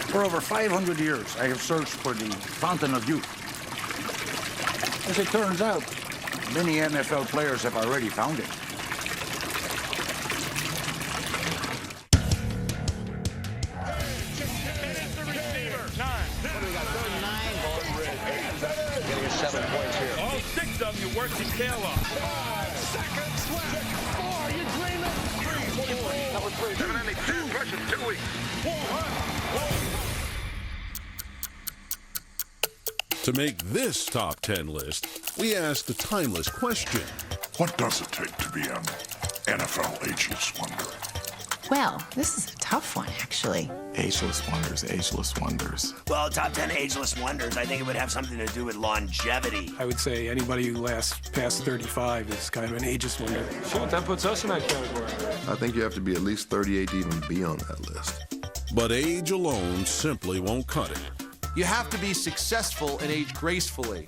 For over 500 years, I have searched for the fountain of youth. As it turns out, many NFL players have already found it. Getting us 7 points here. All 6 of them, you worked your tail off. 5 seconds left. 4, you dreaming? 3, 4. Number 3. Evidently 2 versus 2 weeks. 1. To make this top 10 list, we asked a timeless question. What does it take to be an NFL Ageless Wonder? Well, this is a tough one, actually. Ageless Wonders, Ageless Wonders. Well, top 10 Ageless Wonders, I think it would have something to do with longevity. I would say anybody who lasts past 35 is kind of an ageless wonder. Sure, that puts us in that category. I think you have to be at least 38 to even be on that list. But age alone simply won't cut it. You have to be successful and age gracefully.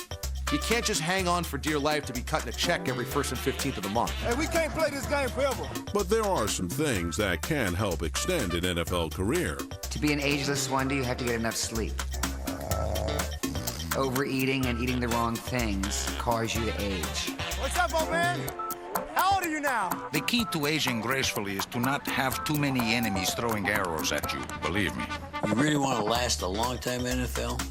You can't just hang on for dear life to be cutting a check every 1st and 15th of the month. Hey, we can't play this game forever. But there are some things that can help extend an NFL career. To be an ageless wonder, you have to get enough sleep. Overeating and eating the wrong things cause you to age. What's up, old man? How old are you now? The key to aging gracefully is to not have too many enemies throwing arrows at you, believe me. You really want to last a long time in NFL?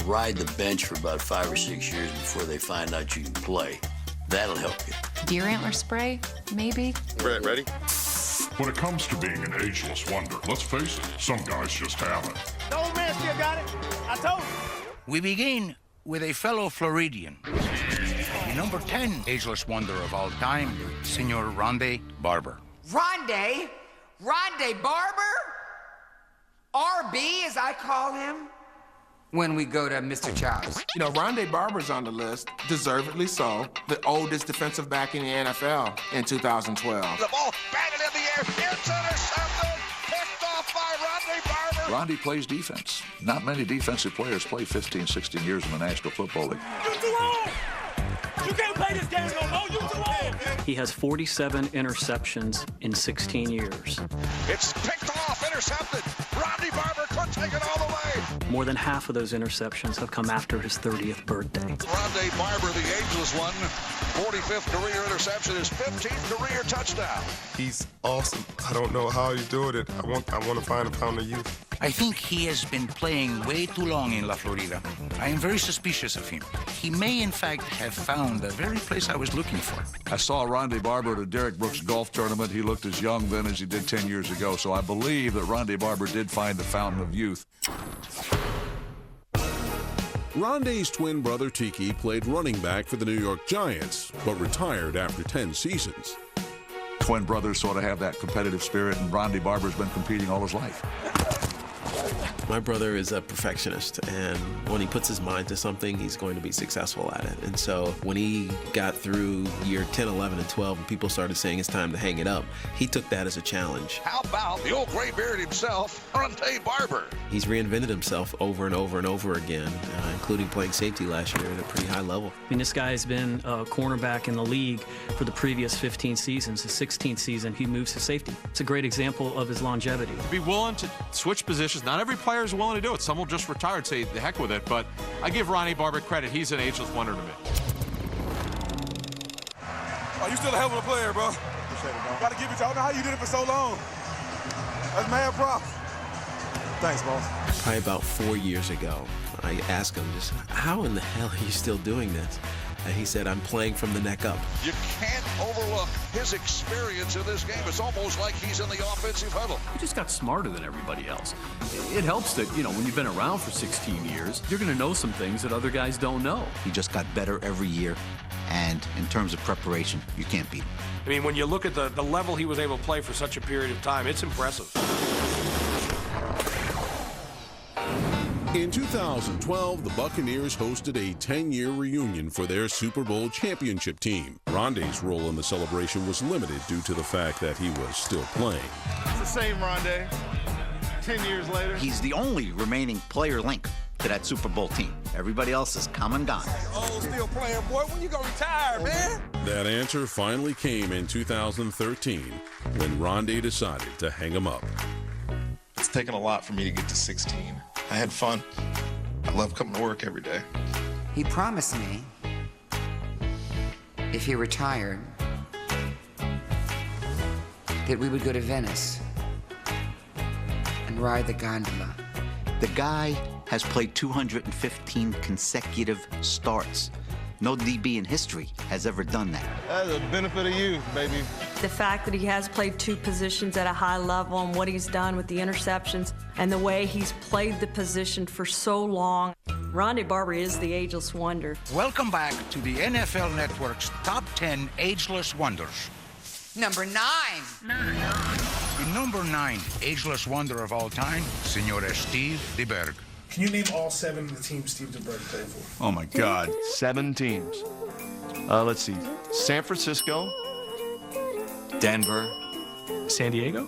Ride the bench for about 5 or 6 years before they find out you can play. That'll help you. Deer antler spray, maybe? Brett, ready? When it comes to being an Ageless Wonder, let's face it, some guys just have it. The old man still got it. I told you. We begin with a fellow Floridian. The number 10 Ageless Wonder of all time, Senor Rondé Barber. Rondé? Rondé Barber? RB, as I call him? When we go to Mr. Chow's. You know, Rondé Barber's on the list, deservedly so. The oldest defensive back in the NFL in 2012. The ball batted in the air. It's intercepted. Picked off by Rodney Barber. Rondy plays defense. Not many defensive players play 15, 16 years in the National Football League. You too old! You can't play this game no more. You too old! He has 47 interceptions in 16 years. It's picked off, intercepted. Rodney Barber could take it all the way. More than half of those interceptions have come after his 30th birthday. Rondé Barber, the ageless one, 45th career interception, his 15th career touchdown. He's awesome. I don't know how he's doing it. I want to find a pound of youth. I think he has been playing way too long in La Florida. I am very suspicious of him. He may, in fact, have found the very place I was looking for. I saw Rondé Barber at a Derek Brooks golf tournament. He looked as young then as he did 10 years ago, so I believe that Rondé Barber did find the fountain of youth. Rondé's twin brother Tiki played running back for the New York Giants, but retired after 10 seasons. Twin brothers sort of have that competitive spirit, and Rondé Barber's been competing all his life. My brother is a perfectionist, and when he puts his mind to something, he's going to be successful at it. And so when he got through year 10, 11, and 12, and people started saying it's time to hang it up, he took that as a challenge. How about the old gray-beard himself, Rondé Barber? He's reinvented himself over and over and over again, including playing safety last year at a pretty high level. I mean, this guy has been a cornerback in the league for the previous 15 seasons. His 16th season, he moves to safety. It's a great example of his longevity. Be willing to switch positions. Not every player is willing to do it. Some will just retire and say the heck with it, but I give Rondé Barber credit. He's an ageless wonder to me. Oh, you still a hell of a player, bro. Appreciate it, bro. Gotta give it to you. I don't know how you did it for so long. That's mad props. Thanks, boss. Probably about 4 years ago, I asked him just, how in the hell are you still doing this? And he said, I'm playing from the neck up. You can't overlook his experience in this game. It's almost like he's in the offensive huddle. He just got smarter than everybody else. It helps that, you know, when you've been around for 16 years, you're going to know some things that other guys don't know. He just got better every year, and in terms of preparation, you can't beat him. I mean, when you look at the level he was able to play for such a period of time, it's impressive. In 2012, the Buccaneers hosted a 10-year reunion for their Super Bowl championship team. Rondé's role in the celebration was limited due to the fact that he was still playing. It's the same Rondé, 10 years later. He's the only remaining player link to that Super Bowl team. Everybody else is come and gone. Oh, still playing, boy. When you gonna retire, man? That answer finally came in 2013 when Rondé decided to hang him up. It's taken a lot for me to get to 16. I had fun. I love coming to work every day. He promised me if he retired that we would go to Venice and ride the gondola. The guy has played 215 consecutive starts. No DB in history has ever done that. That's the benefit of youth, baby. The fact that he has played two positions at a high level and what he's done with the interceptions and the way he's played the position for so long. Rondé Barber is the ageless wonder. Welcome back to the NFL Network's Top 10 Ageless Wonders. Number 9. The number 9 ageless wonder of all time, Signore Steve DeBerg. Can you name all 7 of the teams Steve DeBerg played for? Oh, my God. 7 teams. Let's see. San Francisco. Denver. San Diego?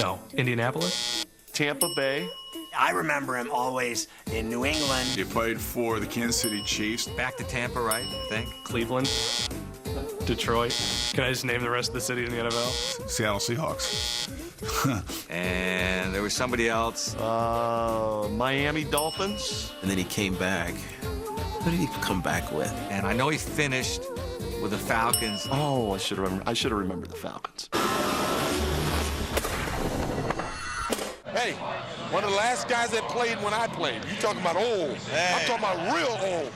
No. Indianapolis? Tampa Bay. I remember him always in New England. He played for the Kansas City Chiefs. Back to Tampa, right? I think. Cleveland. Detroit. Can I just name the rest of the cities in the NFL? Seattle Seahawks. And there was somebody else. Miami Dolphins. And then he came back. Who did he come back with? And I know he finished with the Falcons. Oh, I should have remembered the Falcons. Hey, one of the last guys that played when I played. You talking about old. I'm talking about real old.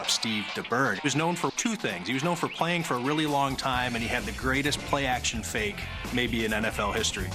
Steve DeBerg was known for 2 things. He was known for playing for a really long time, and he had the greatest play-action fake maybe in NFL history.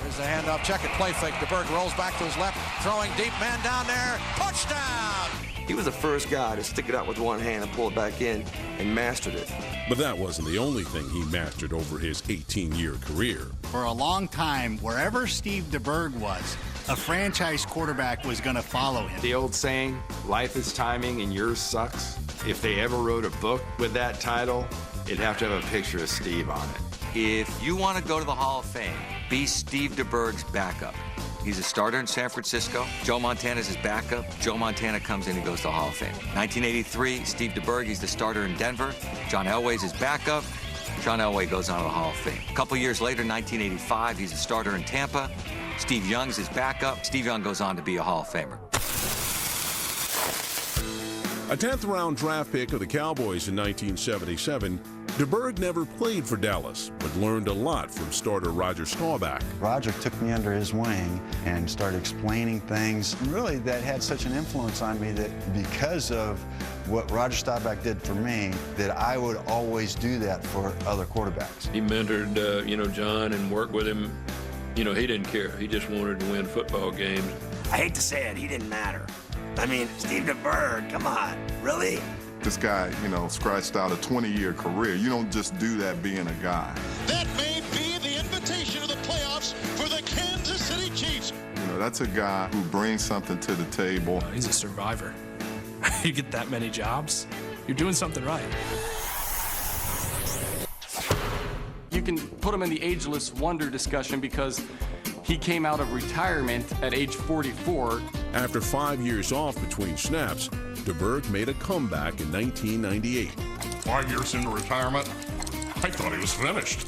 Here's the handoff, check it, play fake. DeBerg rolls back to his left, throwing deep, man down there, touchdown! He was the first guy to stick it out with one hand and pull it back in and mastered it. But that wasn't the only thing he mastered over his 18-year career. For a long time, wherever Steve DeBerg was, a franchise quarterback was going to follow him. The old saying, life is timing and yours sucks. If they ever wrote a book with that title, it'd have to have a picture of Steve on it. If you want to go to the Hall of Fame, be Steve DeBerg's backup. He's a starter in San Francisco. Joe Montana's his backup. Joe Montana comes in and goes to the Hall of Fame. 1983, Steve DeBerg, he's the starter in Denver. John Elway's his backup. John Elway goes on to the Hall of Fame. A couple years later, 1985, he's a starter in Tampa. Steve Young's his backup. Steve Young goes on to be a Hall of Famer. A 10th-round draft pick of the Cowboys in 1977, DeBerg never played for Dallas, but learned a lot from starter Roger Staubach. Roger took me under his wing and started explaining things. Really, that had such an influence on me that because of what Roger Staubach did for me, that I would always do that for other quarterbacks. He mentored, John and worked with him. He didn't care. He just wanted to win football games. I hate to say it, he didn't matter. I mean, Steve DeBerg, come on, really? This guy, scratched out a 20-year career. You don't just do that being a guy. That may be the invitation of the playoffs for the Kansas City Chiefs. That's a guy who brings something to the table. He's a survivor. You get that many jobs, you're doing something right. You can put him in the ageless wonder discussion because he came out of retirement at age 44. After 5 years off between snaps, DeBerg made a comeback in 1998. 5 years into retirement, I thought he was finished.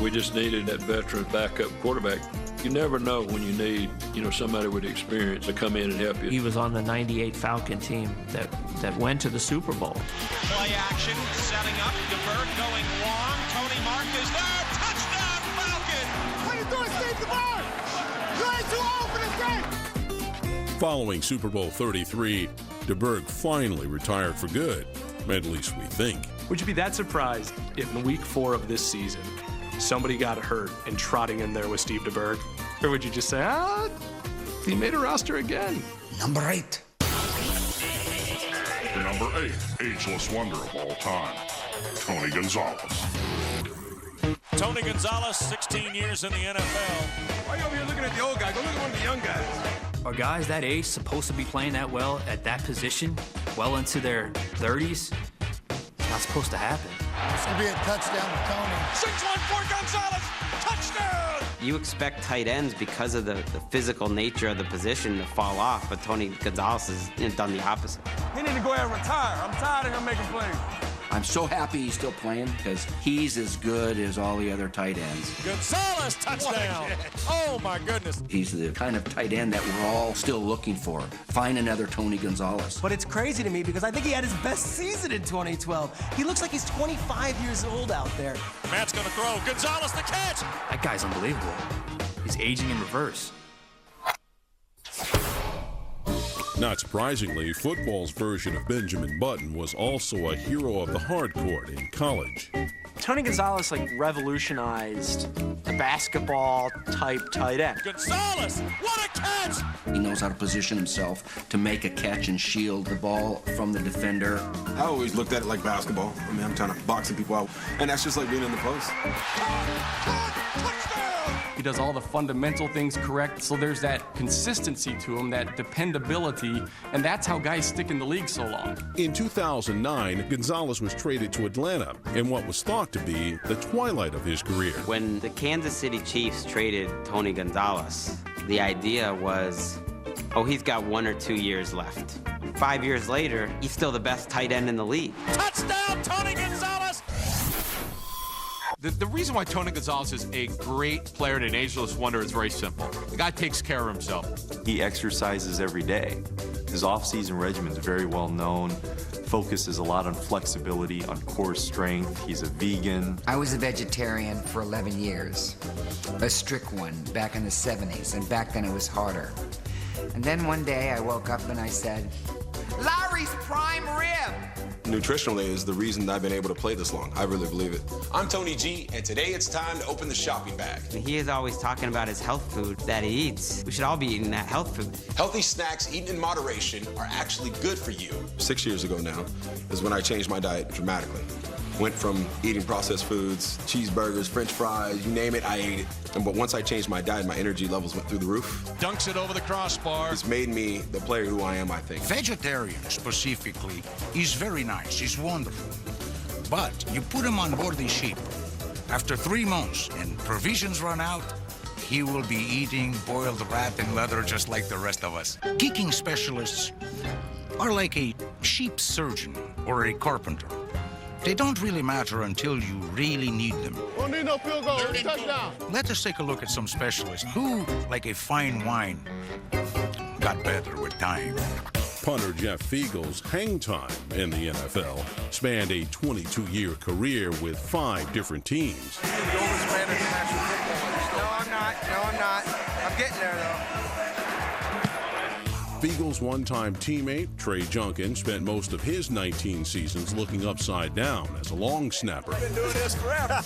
We just needed that veteran backup quarterback. You never know when you need, somebody with experience to come in and help you. He was on the 98 Falcon team that went to the Super Bowl. Play action, setting up, DeBerg going long. Tony Mark is there. Touchdown, Falcon! What are you doing, Steve DeBerg? You ain't too old for this game! Following Super Bowl 33, DeBerg finally retired for good, at least we think. Would you be that surprised if in week 4 of this season, somebody got hurt and trotting in there with Steve DeBerg? Or would you just say, he made a roster again? Number 8. The number 8 ageless wonder of all time, Tony Gonzalez. Tony Gonzalez, 16 years in the NFL. Why are you over here looking at the old guy? Go look at one of the young guys. Are guys that age supposed to be playing that well at that position, well into their 30s? It's not supposed to happen. It's going to be a touchdown to Tony. 6-1 for Gonzalez. Touchdown! You expect tight ends because of the physical nature of the position to fall off, but Tony Gonzalez has done the opposite. He need to go ahead and retire. I'm tired of him making plays. I'm so happy he's still playing because he's as good as all the other tight ends. Gonzalez, touchdown. Oh, my goodness. He's the kind of tight end that we're all still looking for. Find another Tony Gonzalez. But it's crazy to me because I think he had his best season in 2012. He looks like he's 25 years old out there. Matt's going to throw. Gonzalez, the catch. That guy's unbelievable. He's aging in reverse. Not surprisingly, football's version of Benjamin Button was also a hero of the hardcourt in college. Tony Gonzalez revolutionized the basketball-type tight end. Gonzalez, what a catch! He knows how to position himself to make a catch and shield the ball from the defender. I always looked at it like basketball. I mean, I'm trying to box people out, and that's just like being in the post. He does all the fundamental things correct, so there's that consistency to him, that dependability, and that's how guys stick in the league so long. In 2009, Gonzalez was traded to Atlanta in what was thought to be the twilight of his career. When the Kansas City Chiefs traded Tony Gonzalez, the idea was, oh, he's got 1 or 2 years left. 5 years later, he's still the best tight end in the league. Touchdown, Tony Gonzalez! The reason why Tony Gonzalez is a great player and an ageless wonder is very simple. The guy takes care of himself. He exercises every day. His off-season regimen is very well known, focuses a lot on flexibility, on core strength. He's a vegan. I was a vegetarian for 11 years, a strict one back in the 70s, and back then it was harder. And then one day I woke up and I said, Larry's prime rib! Nutritionally is the reason that I've been able to play this long. I really believe it. I'm Tony G, and today it's time to open the shopping bag. He is always talking about his health food that he eats. We should all be eating that health food. Healthy snacks eaten in moderation are actually good for you. 6 years ago now is when I changed my diet dramatically. Went from eating processed foods, cheeseburgers, French fries, you name it, I ate it. But once I changed my diet, my energy levels went through the roof. Dunks it over the crossbar. It's made me the player who I am, I think. Vegetarian, specifically, is very nice, is wonderful. But you put him on board the ship. After 3 months and provisions run out, he will be eating boiled rat and leather just like the rest of us. Kicking specialists are like a sheep surgeon or a carpenter. They don't really matter until you really need them. Don't need no field goal. Touchdown. Let us take a look at some specialists who, like a fine wine, got better with time. Punter Jeff Fiegel's hang time in the NFL spanned a 22-year career with 5 different teams. No, I'm not. I'm getting there, though. Fiegel's one-time teammate, Trey Junkin, spent most of his 19 seasons looking upside down as a long snapper. I've been doing this forever.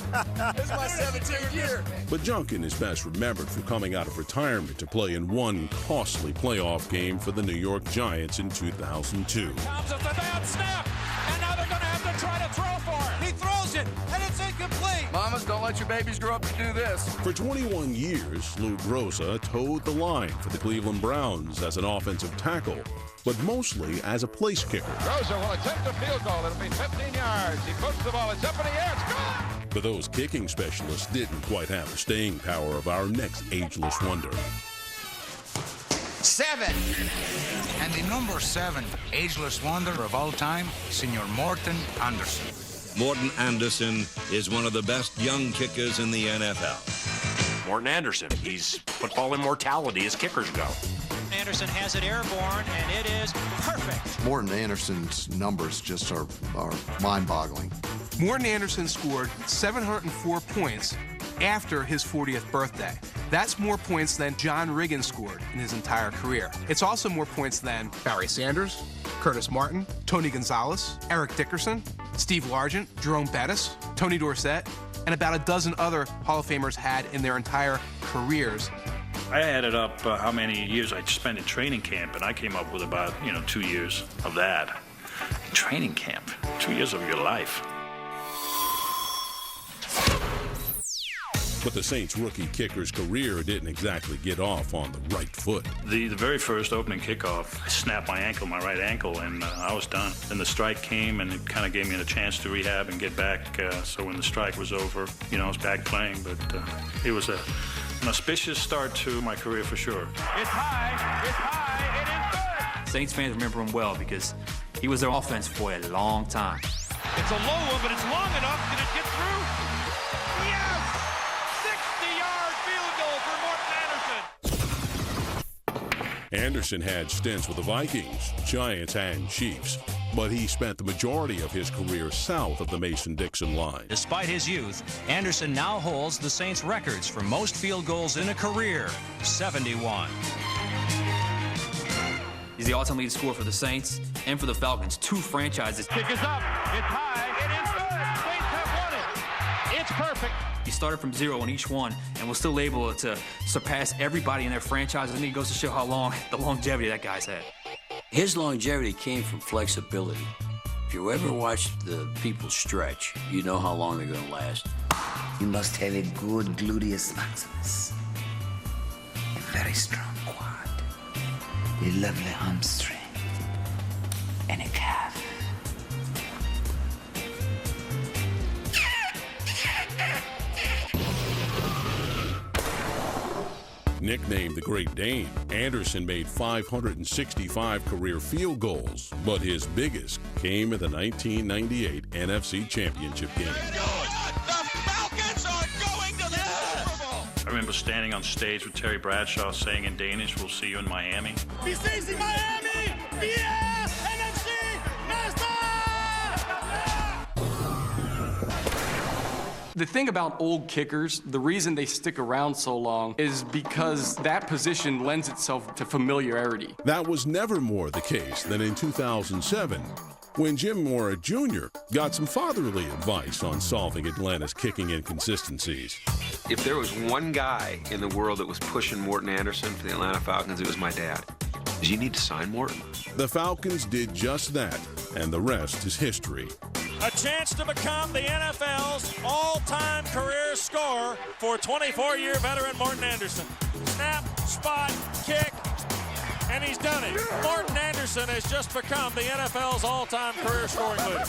This is my 17th year. But Junkin is best remembered for coming out of retirement to play in one costly playoff game for the New York Giants in 2002. Comes at the down snap, and now they're going to have to try to throw for it. He throws it, and it's incomplete. Mamas, don't let your babies grow up to do this. For 21 years, Lou Groza towed the line for the Cleveland Browns as an offensive tackle, but mostly as a place kicker. Groza will attempt a field goal. It'll be 15 yards. He puts the ball. It's up in the air. It's gone. But those kicking specialists didn't quite have the staying power of our next ageless wonder. 7. And the number 7 ageless wonder of all time, Senor Morten Andersen. Morten Andersen is one of the best young kickers in the NFL. Morten Andersen, he's football immortality as kickers go. Andersen has it airborne, and it is perfect. Morten Andersen's numbers just are mind-boggling. Morten Andersen scored 704 points after his 40th birthday. That's more points than John Riggins scored in his entire career. It's also more points than Barry Sanders, Curtis Martin, Tony Gonzalez, Eric Dickerson, Steve Largent, Jerome Bettis, Tony Dorsett, and about a dozen other Hall of Famers had in their entire careers. I added up how many years I spent in training camp, and I came up with about, 2 years of that. Training camp, 2 years of your life. But the Saints' rookie kicker's career didn't exactly get off on the right foot. The very first opening kickoff, I snapped my ankle, my right ankle, and I was done. Then the strike came, and it kind of gave me a chance to rehab and get back. So when the strike was over, I was back playing. But it was an auspicious start to my career for sure. It's high, it is good. Saints fans remember him well because he was their offense for a long time. It's a low one, but it's long enough. Did it get through? Yes! 60-yard field goal for Morton Anderson. Anderson had stints with the Vikings, Giants, and Chiefs, but he spent the majority of his career south of the Mason-Dixon line. Despite his youth, Anderson now holds the Saints' records for most field goals in a career, 71. He's the all-time leading scorer for the Saints and for the Falcons, two franchises. Kick is up. It's high. It is good. Saints have won it. It's perfect. He started from 0 on each one and was still able to surpass everybody in their franchises. And it goes to show how long, the longevity that guy's had. His longevity came from flexibility. If you ever watch the people stretch, you know how long they're going to last. You must have a good gluteus maximus, a very strong quad, a lovely hamstring, and a calf. Nicknamed the Great Dane, Anderson made 565 career field goals, but his biggest came in the 1998 NFC Championship game. I remember standing on stage with Terry Bradshaw saying in Danish, "We'll see you in Miami." Vi ses i Miami! Vi er NFC Master! The thing about old kickers, the reason they stick around so long is because that position lends itself to familiarity. That was never more the case than in 2007, when Jim Mora Jr. got some fatherly advice on solving Atlanta's kicking inconsistencies. If there was one guy in the world that was pushing Morton Anderson for the Atlanta Falcons, it was my dad. Did you need to sign Morton? The Falcons did just that, and the rest is history. A chance to become the NFL's all-time career scorer for 24-year veteran Morton Anderson. Snap, spot, kick, and he's done it. Morton Anderson has just become the NFL's all-time career scoring leader.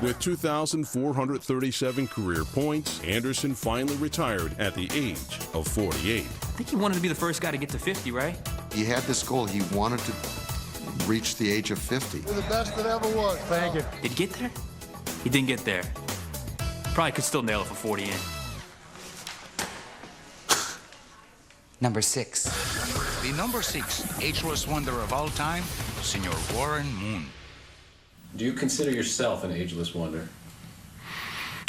With 2,437 career points, Anderson finally retired at the age of 48. I think he wanted to be the first guy to get to 50, right? He had this goal. He wanted to reach the age of 50. You're the best that ever was. Thank you. Did he get there? He didn't get there. Probably could still nail it for 40 in. Number 6. The number 6 ageless wonder of all time, Senor Warren Moon. Do you consider yourself an ageless wonder?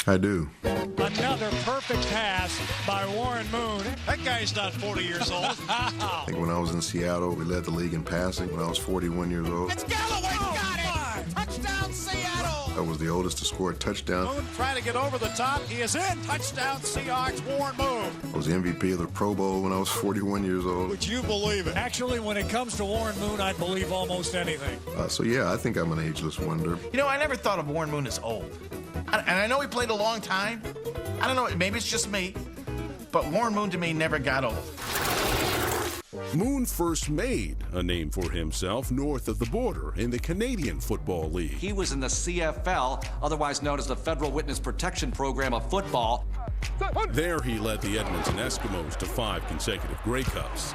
I do. Another perfect pass by Warren Moon. That guy's not 40 years old. I think when I was in Seattle, we led the league in passing when I was 41 years old. It's Galloway. Got it. Touchdown, Seattle. I was the oldest to score a touchdown. Moon trying to get over the top. He is in. Touchdown, Seahawks. Warren Moon. I was the MVP of the Pro Bowl when I was 41 years old. Would you believe it? Actually, when it comes to Warren Moon, I'd believe almost anything. So yeah, I think I'm an ageless wonder. You know, I never thought of Warren Moon as old. And I know he played a long time. I don't know, maybe it's just me. But Warren Moon to me never got old. Moon first made a name for himself north of the border in the Canadian Football League. He was in the CFL, otherwise known as the Federal Witness Protection Program of football. There he led the Edmonton Eskimos to 5 consecutive Grey Cups.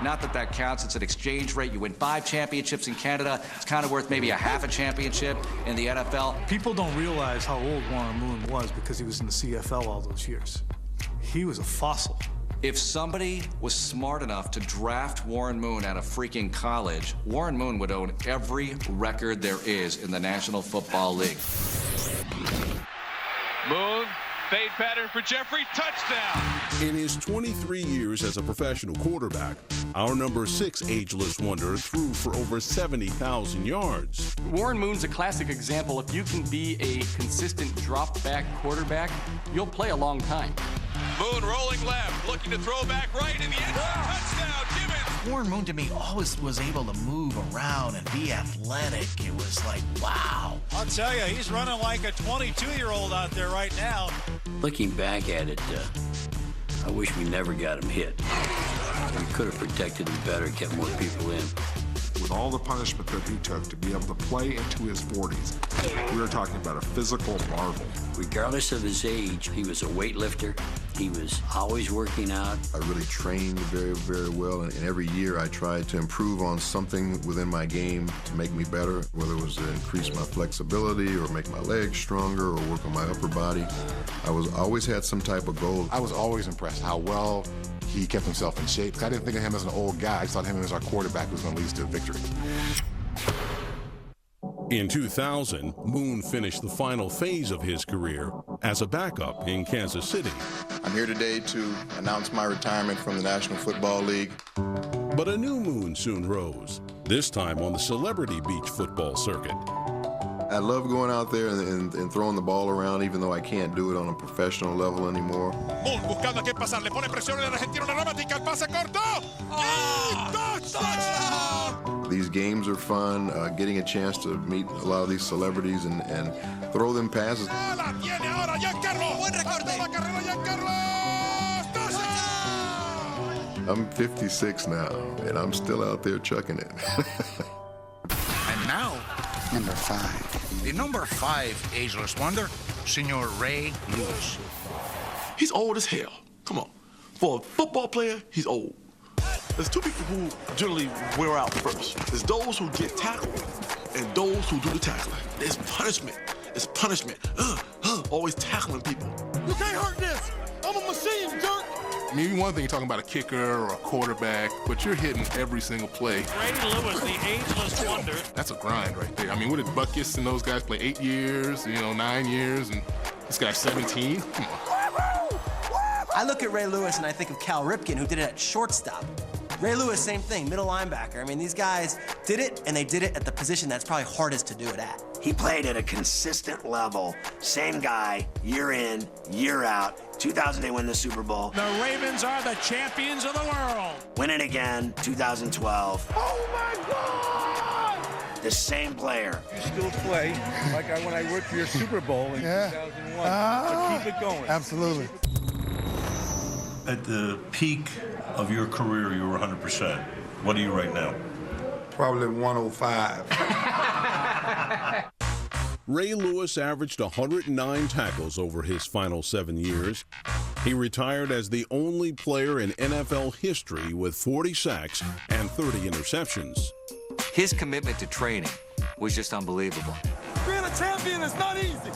Not that that counts, it's an exchange rate. You win 5 championships in Canada, it's kind of worth maybe a half a championship in the NFL. People don't realize how old Warren Moon was because he was in the CFL all those years. He was a fossil. If somebody was smart enough to draft Warren Moon out of freaking college, Warren Moon would own every record there is in the National Football League. Moon, fade pattern for Jeffrey, touchdown. In his 23 years as a professional quarterback, our number 6 ageless wonder threw for over 70,000 yards. Warren Moon's a classic example. If you can be a consistent drop-back quarterback, you'll play a long time. Moon rolling left, looking to throw back right in the end zone. Touchdown, Gibbons. Warren Moon to me always was able to move around and be athletic. It was like, wow. I'll tell you, he's running like a 22-year-old out there right now. Looking back at it, I wish we never got him hit. We could have protected him better, kept more people in. With all the punishment that he took to be able to play into his 40s, we were talking about a physical marvel. Regardless of his age, he was a weightlifter, He was always working out. I really trained very, very well, and every year I tried to improve on something within my game to make me better, whether it was to increase my flexibility or make my legs stronger or work on my upper body. I always had some type of goal. I was always impressed how well he kept himself in shape. I didn't think of him as an old guy. I just thought him as our quarterback was going to lead us to victory. In 2000, Moon finished the final phase of his career as a backup in Kansas City. I'm here today to announce my retirement from the National Football League. But a new Moon soon rose, this time on the celebrity beach football circuit. I love going out there and throwing the ball around, even though I can't do it on a professional level anymore. Moon buscando a qué pasar, le pone presión el argentino, la dramática, el pase corto. Touchdown! These games are fun, getting a chance to meet a lot of these celebrities and throw them passes. La tiene ahora Giancarlo. Buen recorte. La carrera Giancarlo. Touchdown! I'm 56 now, and I'm still out there chucking it. And now, Number 5. the number 5 Ageless Wonder, Senor Ray Lewis. He's old as hell. Come on. For a football player, he's old. There's two people who generally wear out first. There's those who get tackled and those who do the tackling. There's punishment. It's punishment. Always tackling people. You can't hurt this. I'm a machine, jerk. I mean, one thing you're talking about a kicker or a quarterback, but you're hitting every single play. Ray Lewis, the Ageless Wonder. That's a grind right there. I mean, what did Buckus and those guys play 8 years, 9 years, and this guy's 17? Come on. I look at Ray Lewis and I think of Cal Ripken, who did it at shortstop. Ray Lewis, same thing, middle linebacker. I mean, these guys did it, and they did it at the position that's probably hardest to do it at. He played at a consistent level. Same guy, year in, year out. 2000, they win the Super Bowl. The Ravens are the champions of the world. Win it again, 2012. Oh, my God! The same player. You still play like when I worked for your Super Bowl in 2001. So keep it going. Absolutely. At the peak of your career, you were 100%. What are you right now? Probably 105. Ray Lewis averaged 109 tackles over his final 7 years. He retired as the only player in NFL history with 40 sacks and 30 interceptions. His commitment to training was just unbelievable. Being a champion is not easy.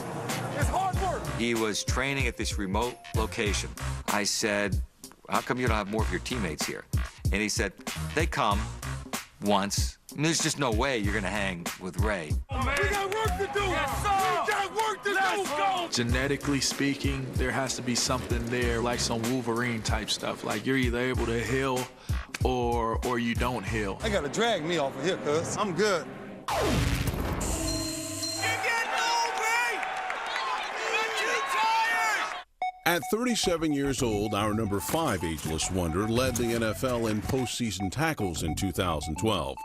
It's hard work. He was training at this remote location. I said, how come you don't have more of your teammates here? And he said, they come once. And there's just no way you're going to hang with Ray. We got work to do. Yes, sir. We got work to do. Let's go. Genetically speaking, there has to be something there, like some Wolverine type stuff. Like you're either able to heal or you don't heal. I got to drag me off of here, cuz. I'm good. At 37 years old, our number 5 Ageless Wonder led the NFL in postseason tackles in 2012.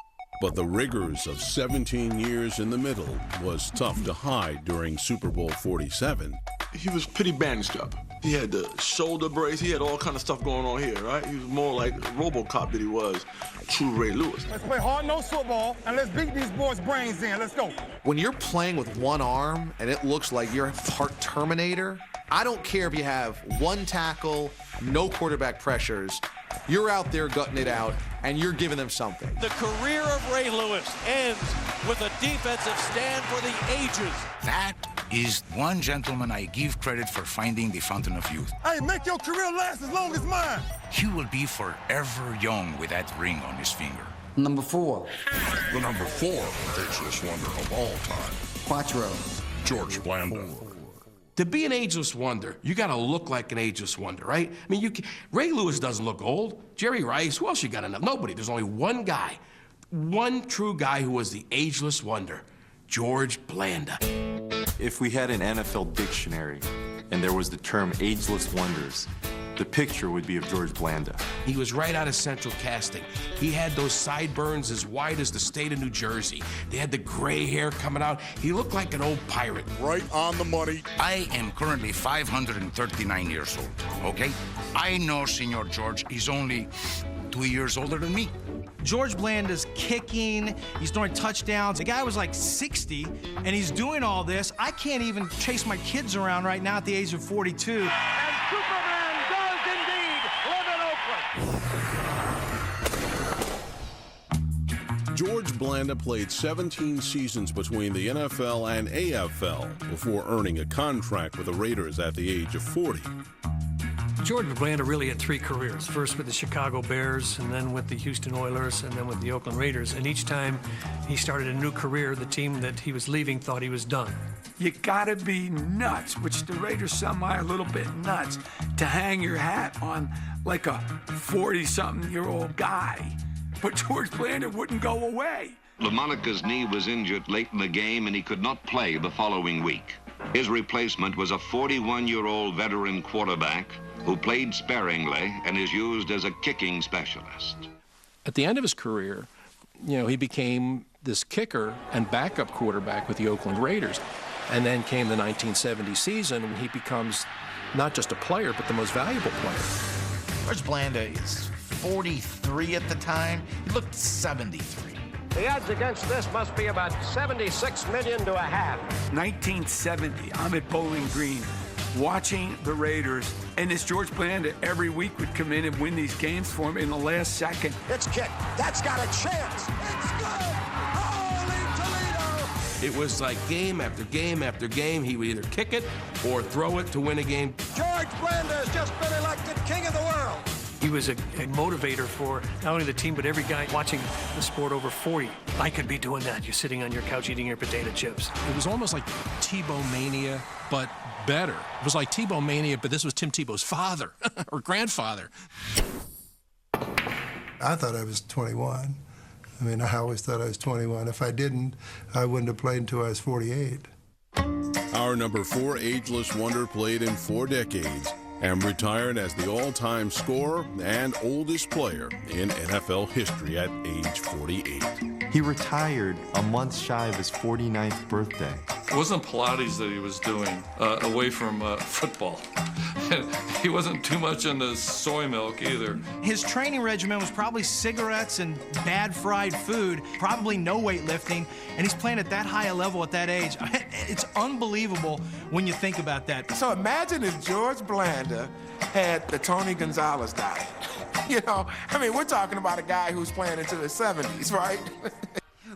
But the rigors of 17 years in the middle was tough to hide during Super Bowl 47. He was pretty bandaged up. He had the shoulder brace. He had all kind of stuff going on here, right? He was more like RoboCop than he was true Ray Lewis. Let's play hard-nosed football, and let's beat these boys' brains in. Let's go. When you're playing with one arm and it looks like you're part Terminator, I don't care if you have one tackle, no quarterback pressures. You're out there gutting it out, and you're giving them something. The career of Ray Lewis ends with a defensive stand for the ages. That is one gentleman I give credit for finding the fountain of youth. Hey, make your career last as long as mine. He will be forever young with that ring on his finger. Number 4. The number 4 Ageless Wonder of all time. Quattro. George Blanda. To be an ageless wonder, you gotta look like an ageless wonder, right? I mean, Ray Lewis doesn't look old. Jerry Rice, who else you got enough? Nobody. There's only one guy, one true guy who was the ageless wonder, George Blanda. If we had an NFL dictionary and there was the term ageless wonders, the picture would be of George Blanda. He was right out of Central Casting. He had those sideburns as wide as the state of New Jersey. They had the gray hair coming out. He looked like an old pirate. Right on the money. I am currently 539 years old, okay? I know Senor George is only 2 years older than me. George Blanda's kicking, he's throwing touchdowns. The guy was like 60, and he's doing all this. I can't even chase my kids around right now at the age of 42. And Superman George Blanda played 17 seasons between the NFL and AFL before earning a contract with the Raiders at the age of 40. George Blanda really had 3 careers, first with the Chicago Bears, and then with the Houston Oilers, and then with the Oakland Raiders. And each time he started a new career, the team that he was leaving thought he was done. You gotta be nuts, which the Raiders somehow a little bit nuts, to hang your hat on like a 40-something-year-old guy. But George Blanda wouldn't go away. LaMonica's knee was injured late in the game, and he could not play the following week. His replacement was a 41-year-old veteran quarterback who played sparingly and is used as a kicking specialist. At the end of his career, he became this kicker and backup quarterback with the Oakland Raiders. And then came the 1970 season when he becomes not just a player, but the most valuable player. George Blanda is 43 at the time. He looked 73. The odds against this must be about 76 million to a half. 1970, I'm at Bowling Green watching the Raiders, and this George Blanda every week would come in and win these games for him in the last second. It's kicked. That's got a chance. It's good. Holy Toledo! It was like game after game after game. He would either kick it or throw it to win a game. George Blanda has just been elected king of the world. He was a motivator for not only the team, but every guy watching the sport over 40. I could be doing that. You're sitting on your couch eating your potato chips. It was almost like Tebow mania, but better. It was like Tebow mania, but this was Tim Tebow's father or grandfather. I thought I was 21. I mean, I always thought I was 21. If I didn't, I wouldn't have played until I was 48. Our number 4 ageless wonder played in 4 decades and retired as the all-time scorer and oldest player in NFL history at age 48. He retired a month shy of his 49th birthday. It wasn't Pilates that he was doing away from football. He wasn't too much into soy milk either. His training regimen was probably cigarettes and bad fried food, probably no weightlifting, and he's playing at that high a level at that age. It's unbelievable when you think about that. So imagine if George Blanda had the Tony Gonzalez diet. We're talking about a guy who's playing into the 70s, right?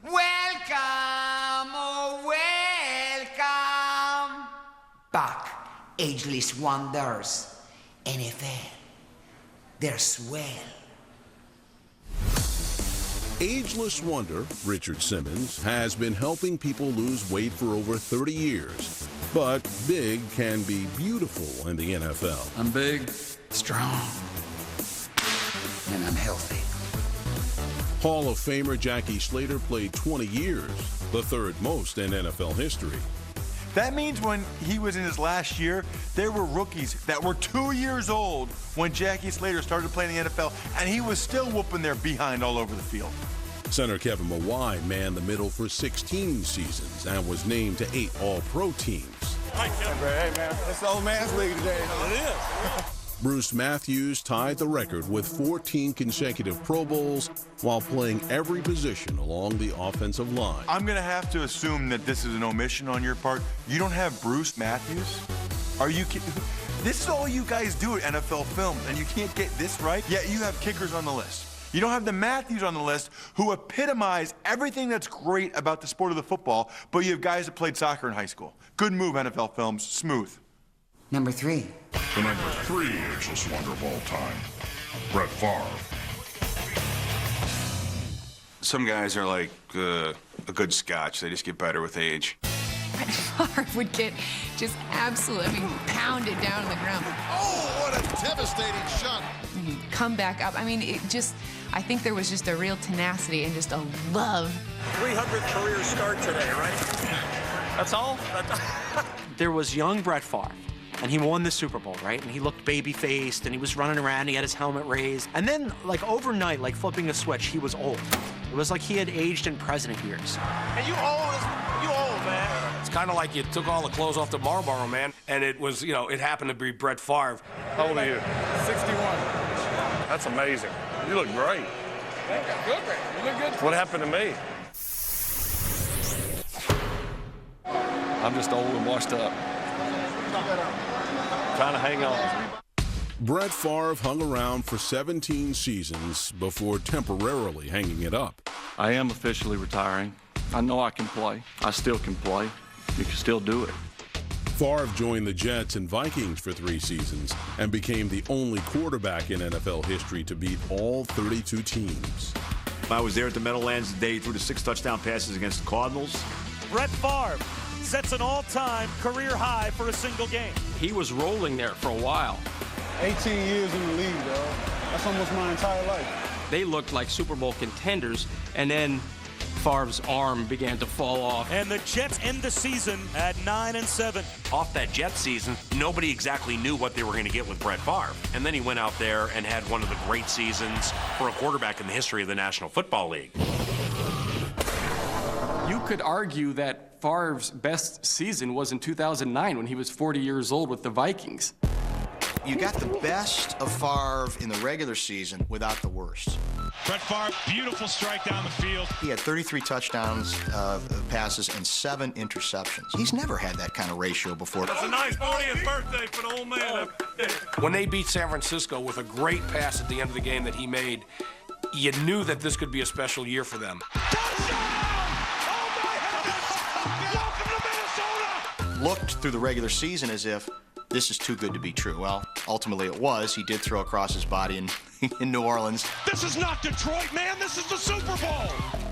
Welcome, oh welcome back, Ageless Wonders, NFL. They're swell. Ageless wonder, Richard Simmons, has been helping people lose weight for over 30 years. But big can be beautiful in the NFL. I'm big, strong, and I'm healthy. Hall of Famer Jackie Slater played 20 years, the 3rd most in NFL history. That means when he was in his last year, there were rookies that were 2 years old when Jackie Slater started playing in the NFL, and he was still whooping their behind all over the field. Center Kevin Mawai manned the middle for 16 seasons and was named to 8 All-Pro teams. Hey, man, it's the old man's league today. It is. Bruce Matthews tied the record with 14 consecutive Pro Bowls while playing every position along the offensive line. I'm going to have to assume that this is an omission on your part. You don't have Bruce Matthews? Are you kidding? This is all you guys do at NFL Films, and you can't get this right? Yet you have kickers on the list. You don't have the Matthews on the list who epitomize everything that's great about the sport of the football, but you have guys that played soccer in high school. Good move, NFL Films. Smooth. Number 3. The number 3 ageless wonder of all time, Brett Favre. Some guys are like a good scotch. They just get better with age. Brett Favre would get just absolutely pounded down on the ground. Oh, what a devastating shot. He'd come back up. I mean, I think there was just a real tenacity and just a love. 300th career start today, right? That's all? There was young Brett Favre, and he won the Super Bowl, right? And he looked baby-faced, and he was running around, he had his helmet raised. And then, like overnight, like flipping a switch, he was old. It was like he had aged in president years. And you old, man. It's kind of like you took all the clothes off the Marlboro Man, and it was, it happened to be Brett Favre. How old are you? 61. That's amazing. You look great. Thank you. Good, man. You look good. What happened to me? I'm just old and washed up. Trying to hang on. Brett Favre hung around for 17 seasons before temporarily hanging it up. I am officially retiring. I know I can play. I still can play. You can still do it. Favre joined the Jets and Vikings for 3 seasons and became the only quarterback in NFL history to beat all 32 teams. I was there at the Meadowlands the day he threw the 6 touchdown passes against the Cardinals. Brett Favre sets an all-time career high for a single game. He was rolling there for a while. 18 years in the league, dog. That's almost my entire life. They looked like Super Bowl contenders, and then Favre's arm began to fall off. And the Jets end the season at 9-7. Off that Jets season, nobody exactly knew what they were going to get with Brett Favre. And then he went out there and had one of the great seasons for a quarterback in the history of the National Football League. You could argue that Favre's best season was in 2009 when he was 40 years old with the Vikings. You got the best of Favre in the regular season without the worst. Brett Favre, beautiful strike down the field. He had 33 touchdowns, passes, and 7 interceptions. He's never had that kind of ratio before. That's a nice 40th birthday for the old man. When they beat San Francisco with a great pass at the end of the game that he made, you knew that this could be a special year for them. Looked through the regular season as if this is too good to be true. Well, ultimately it was. He did throw across his body in New Orleans. This is not Detroit, man. This is the Super Bowl.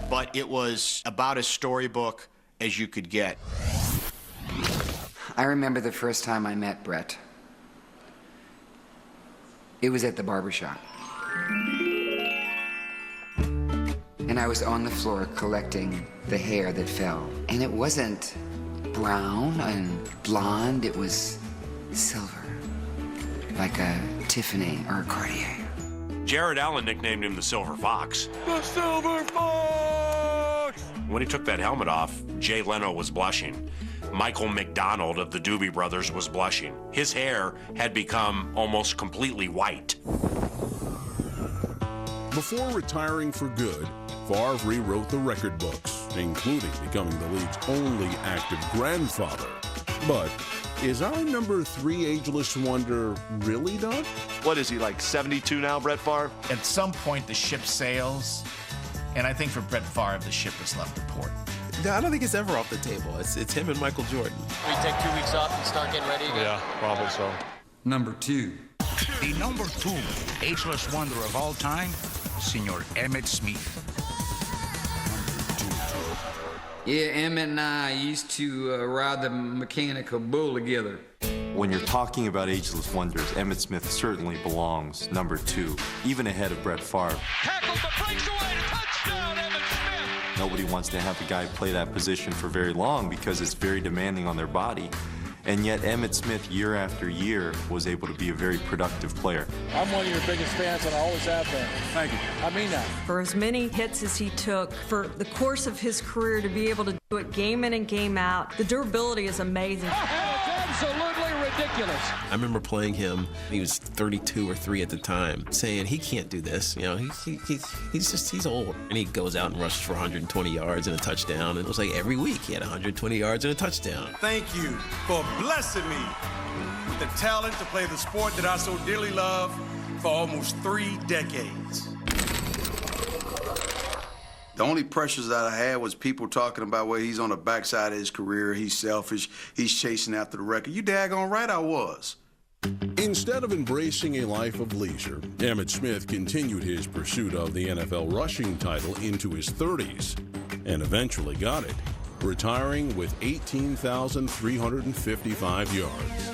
But it was about as storybook as you could get. I remember the first time I met Brett. It was at the barbershop. And I was on the floor collecting the hair that fell. And it wasn't brown and blonde, it was silver, like a Tiffany or a Cartier. Jared Allen nicknamed him the Silver Fox. The Silver Fox! When he took that helmet off, Jay Leno was blushing. Michael McDonald of the Doobie Brothers was blushing. His hair had become almost completely white. Before retiring for good, Favre rewrote the record books, including becoming the league's only active grandfather. But is our number 3 ageless wonder really done? What is he, like 72 now, Brett Favre? At some point, the ship sails, and I think for Brett Favre, the ship has left the port. No, I don't think it's ever off the table. It's him and Michael Jordan. We take 2 weeks off and start getting ready again? Yeah, probably so. Number 2. The number 2 ageless wonder of all time, Senor Emmitt Smith. Yeah, Emmett and I used to ride the mechanical bull together. When you're talking about ageless wonders, Emmitt Smith certainly belongs number 2, even ahead of Brett Favre. Tackles the breaks away, touchdown, Emmitt Smith! Nobody wants to have a guy play that position for very long because it's very demanding on their body. And yet Emmitt Smith, year after year, was able to be a very productive player. I'm one of your biggest fans, and I always have been. Thank you. I mean that. For as many hits as he took, for the course of his career to be able to do it game in and game out, the durability is amazing. It's absolutely ridiculous. I remember playing him. He was 32 or 3 at the time, saying he can't do this. You know, he's old. And he goes out and rushes for 120 yards and a touchdown. And it was like every week he had 120 yards and a touchdown. Thank you for blessing me with the talent to play the sport that I so dearly love for almost 3 decades. The only pressures that I had was people talking about where he's on the backside of his career, he's selfish, he's chasing after the record. You daggone right I was. Instead of embracing a life of leisure, Emmitt Smith continued his pursuit of the NFL rushing title into his 30s and eventually got it, retiring with 18,355 yards.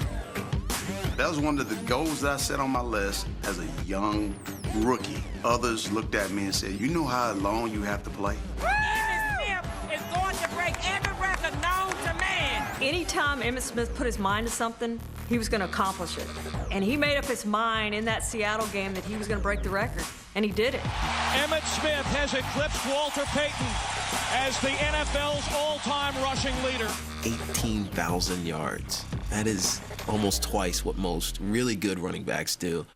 That was one of the goals that I set on my list as a young rookie. Others looked at me and said, you know how long you have to play? Emmitt Smith is going to break every record known to man. Anytime Emmitt Smith put his mind to something, he was going to accomplish it. And he made up his mind in that Seattle game that he was going to break the record, and he did it. Emmitt Smith has eclipsed Walter Payton as the NFL's all-time rushing leader. 18,000 yards. That is almost twice what most really good running backs do.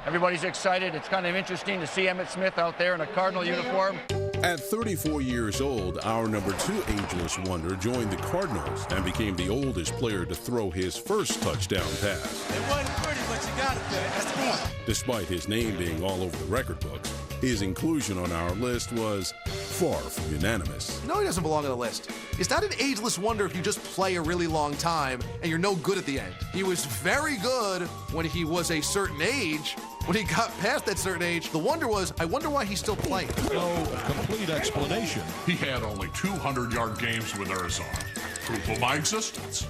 Everybody's excited. It's kind of interesting to see Emmitt Smith out there in a Cardinal uniform. At 34 years old, our number 2 ageless wonder joined the Cardinals and became the oldest player to throw his first touchdown pass. It wasn't pretty, but points. You got it, man. That's the point. Despite his name being all over the record books, his inclusion on our list was far from unanimous. No, he doesn't belong on the list. It's not an ageless wonder if you just play a really long time and you're no good at the end. He was very good when he was a certain age. When he got past that certain age, the wonder was, I wonder why he's still playing. No complete explanation. He had only 200-yard games with Arizona. Proof of my existence.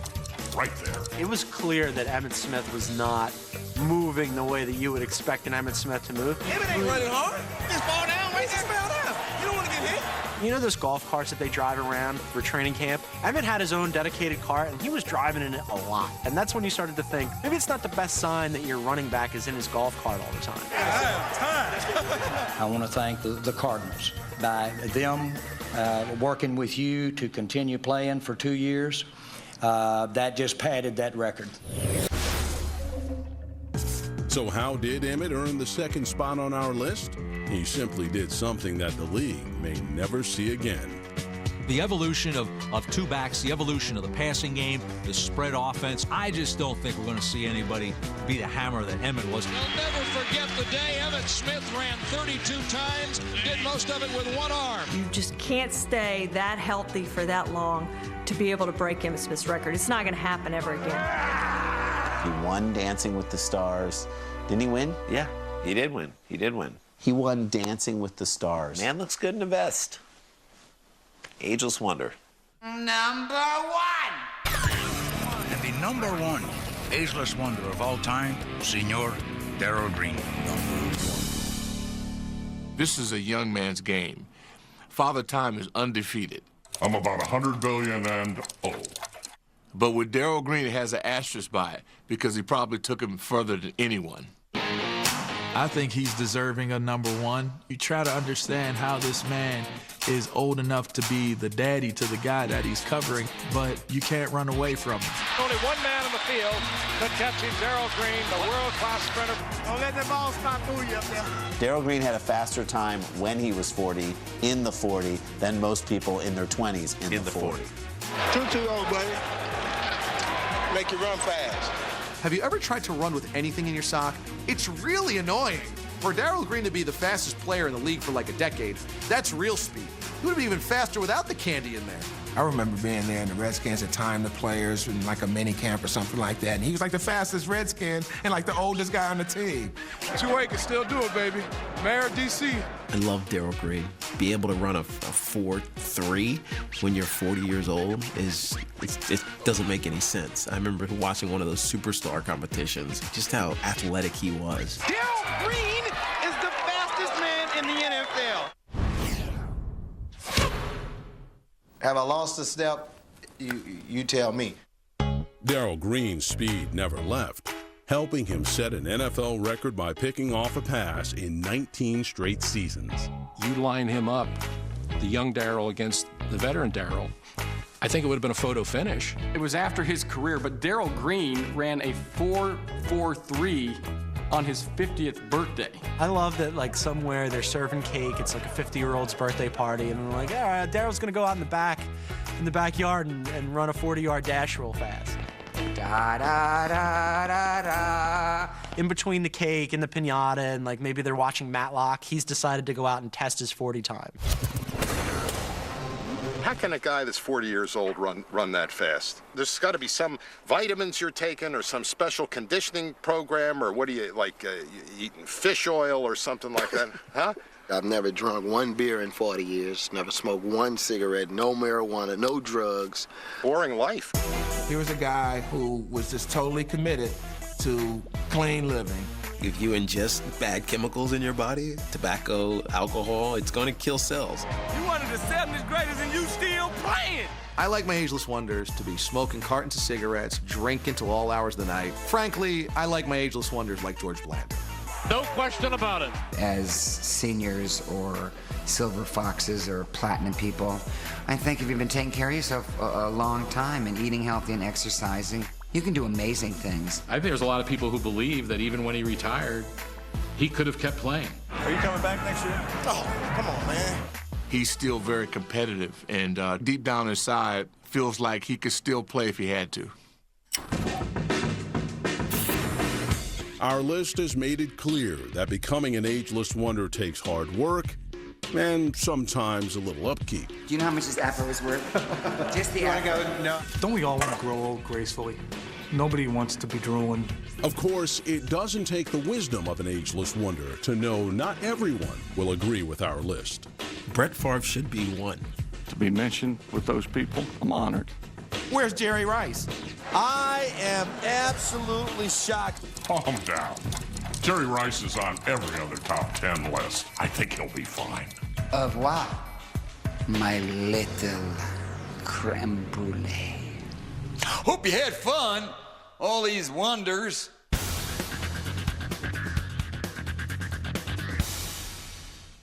Right there. It was clear that Emmitt Smith was not moving the way that you would expect an Emmitt Smith to move. Emmitt ain't running hard. Just fall down. Why just fall down? You don't want to get hit. You know those golf carts that they drive around for training camp? Emmitt had his own dedicated cart, and he was driving in it a lot. And that's when you started to think, maybe it's not the best sign that your running back is in his golf cart all the time. I want to thank the Cardinals. By them working with you to continue playing for 2 years, that just padded that record. So how did Emmitt earn the second spot on our list? He simply did something that the league may never see again. The evolution of two backs, the evolution of the passing game, the spread offense, I just don't think we're going to see anybody be the hammer that Emmitt was. They'll never forget the day Emmitt Smith ran 32 times, did most of it with one arm. You just can't stay that healthy for that long to be able to break Emmitt Smith's record. It's not going to happen ever again. He won Dancing with the Stars. Didn't he win? Yeah, he did win. He did win. He won Dancing with the Stars. Man looks good in a vest. Ageless Wonder. Number one! And the number one Ageless Wonder of all time, Senor Darryl Green. This is a young man's game. Father Time is undefeated. I'm about 100 billion and But with Darryl Green, it has an asterisk by it because he probably took him further than anyone. I think he's deserving of number one. You try to understand how this man is old enough to be the daddy to the guy that he's covering, but you can't run away from him. Only one man on the field could catch him, Darryl Green, the world-class sprinter. Don't let that ball spot through you up there. Darryl Green had a faster time when he was 40, in the 40, than most people in their 20s in the 40. 2-2 old buddy. Make you run fast. Have you ever tried to run with anything in your sock? It's really annoying. For Darryl Green to be the fastest player in the league for like a decade, that's real speed. He would have been even faster without the candy in there. I remember being there in the Redskins at time the players in like a mini camp or something like that, and he was like the fastest Redskin and like the oldest guy on the team. 2-8 can still do it, baby. Mayor DC. I love Darryl Green. Be able to run a 4.3 when you're 40 years old it doesn't make any sense. I remember watching one of those superstar competitions, just how athletic he was. Darryl Green is the fastest man in the NFL. Have I lost a step? You tell me. Darryl Green's speed never left, helping him set an NFL record by picking off a pass in 19 straight seasons. You line him up, the young Darryl against the veteran Darryl, I think it would have been a photo finish. It was after his career, but Darryl Green ran a 4.43 on his 50th birthday. I love that, like, somewhere they're serving cake. It's like a 50-year-old's birthday party, and they're like, all right, Darryl's gonna go out in the backyard and run a 40-yard dash real fast. Da da da da da. In between the cake and the piñata, and like maybe they're watching Matlock, he's decided to go out and test his 40 time. How can a guy that's 40 years old run that fast? There's got to be some vitamins you're taking or some special conditioning program, or what do you, like, eating fish oil or something like that, huh? I've never drunk one beer in 40 years, never smoked one cigarette, no marijuana, no drugs. Boring life. He was a guy who was just totally committed to clean living. If you ingest bad chemicals in your body, tobacco, alcohol, it's going to kill cells. You one of the 70s greatest and you still playing. I like my Ageless Wonders to be smoking cartons of cigarettes, drinking till all hours of the night. Frankly, I like my Ageless Wonders like George Bland. No question about it. As seniors or silver foxes or platinum people, I think if you've been taking care of yourself a long time and eating healthy and exercising, you can do amazing things. I think there's a lot of people who believe that even when he retired, he could have kept playing. Are you coming back next year? Oh, come on, man. He's still very competitive, and deep down inside, feels like he could still play if he had to. Our list has made it clear that becoming an ageless wonder takes hard work and sometimes a little upkeep. Do you know how much this apple is worth? Just the apple. No. Don't we all want to grow old gracefully? Nobody wants to be drooling. Of course, it doesn't take the wisdom of an ageless wonder to know not everyone will agree with our list. Brett Favre should be one. To be mentioned with those people, I'm honored. Where's Jerry Rice? I am absolutely shocked. Calm down. Jerry Rice is on every other top 10 list. I think he'll be fine. Au revoir, my little creme brulee. Hope you had fun. All these wonders.